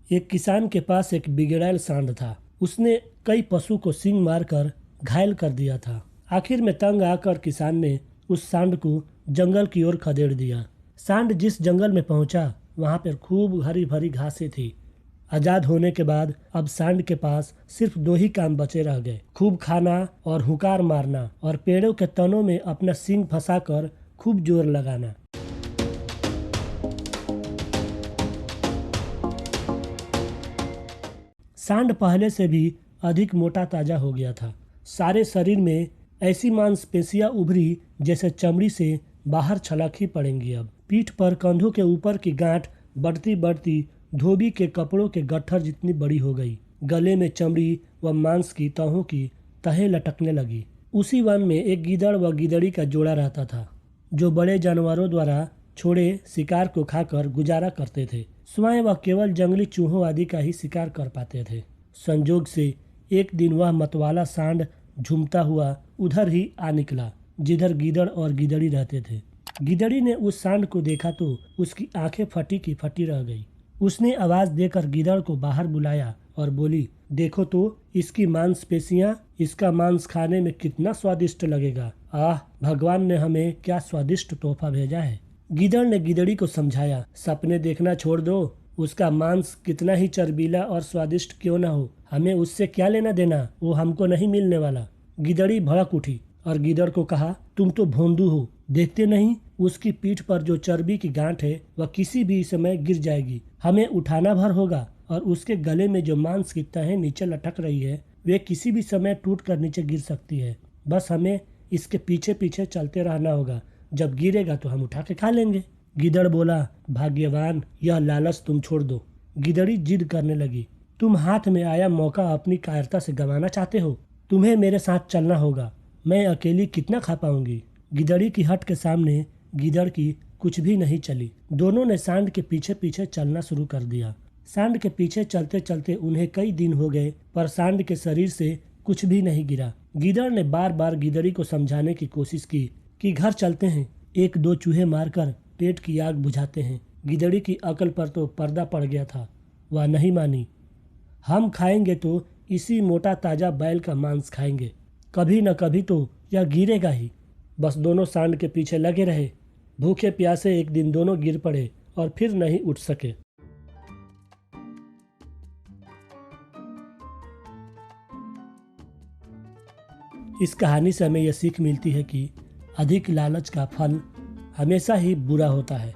एक किसान के पास एक बिगड़ैल सांड था। उसने कई पशु को सींग मारकर घायल कर दिया था। आखिर में तंग आकर किसान ने उस सांड को जंगल की ओर खदेड़ दिया। सांड जिस जंगल में पहुंचा वहां पर खूब हरी भरी घासें थी। आजाद होने के बाद अब सांड के पास सिर्फ दो ही काम बचे रह गए, खूब खाना और हुकार मारना और पेड़ों के तनों में अपना सींग फंसाकर खूब जोर लगाना। सांड पहले से भी अधिक मोटा ताजा हो गया था। सारे शरीर में ऐसी मांसपेशियां उभरी जैसे चमड़ी से बाहर छलक ही पड़ेंगी। अब पीठ पर कंधों के ऊपर की गांठ बढ़ती बढ़ती धोबी के कपड़ों के गट्ठर जितनी बड़ी हो गई। गले में चमड़ी व मांस की तहों की तहें लटकने लगी। उसी वन में एक गीदड़ व गीदड़ी का जोड़ा रहता था, जो बड़े जानवरों द्वारा छोड़े शिकार को खाकर गुजारा करते थे। स्वयं वह केवल जंगली चूहों आदि का ही शिकार कर पाते थे। संजोग से एक दिन वह मतवाला सांड झूमता हुआ उधर ही आ निकला जिधर गीदड़ और गीदड़ी रहते थे। गीदड़ी ने उस सांड को देखा तो उसकी आंखें फटी की फटी रह गई। उसने आवाज देकर गीदड़ को बाहर बुलाया और बोली, देखो तो इसकी मांसपेशियां, इसका मांस खाने में कितना स्वादिष्ट लगेगा। आह, भगवान ने हमें क्या स्वादिष्ट तोहफा भेजा है। गीदड़ ने गीदड़ी को समझाया, सपने देखना छोड़ दो। उसका मांस कितना ही चर्बीला और स्वादिष्ट क्यों न हो, हमें उससे क्या लेना देना, वो हमको नहीं मिलने वाला। गीदड़ी भड़क उठी और गीदड़ को कहा, तुम तो भोंदू हो, देखते नहीं उसकी पीठ पर जो चर्बी की गांठ है वह किसी भी समय गिर जाएगी। हमें उठाना भर होगा और उसके गले में जो मांस की तहें नीचे लटक रही है वे किसी भी समय टूट कर नीचे गिर सकती है। बस हमें इसके पीछे पीछे चलते रहना होगा, जब गिरेगा तो हम उठा के खा लेंगे। गीदड़ बोला, भाग्यवान, यह लालच तुम छोड़ दो। गीदड़ी जिद करने लगी, तुम हाथ में आया मौका अपनी कायरता से गंवाना चाहते हो? तुम्हें मेरे साथ चलना होगा, मैं अकेली कितना खा पाऊंगी। गिदड़ी की हट के सामने गीदड़ की कुछ भी नहीं चली। दोनों ने सांड के पीछे पीछे चलना शुरू कर दिया। सांड के पीछे चलते चलते उन्हें कई दिन हो गए, पर सांड के शरीर से कुछ भी नहीं गिरा। गीदड़ ने बार बार गीदड़ी को समझाने की कोशिश की कि घर चलते हैं, एक दो चूहे मारकर पेट की आग बुझाते हैं। गिदड़ी की अकल पर तो पर्दा पड़ गया था, वह नहीं मानी। हम खाएंगे तो इसी मोटा ताजा बैल का मांस खाएंगे, कभी न कभी तो यह गिरेगा ही। बस दोनों सांड के पीछे लगे रहे। भूखे प्यासे एक दिन दोनों गिर पड़े और फिर नहीं उठ सके। इस कहानी से हमें यह सीख मिलती है कि अधिक लालच का फल हमेशा ही बुरा होता है।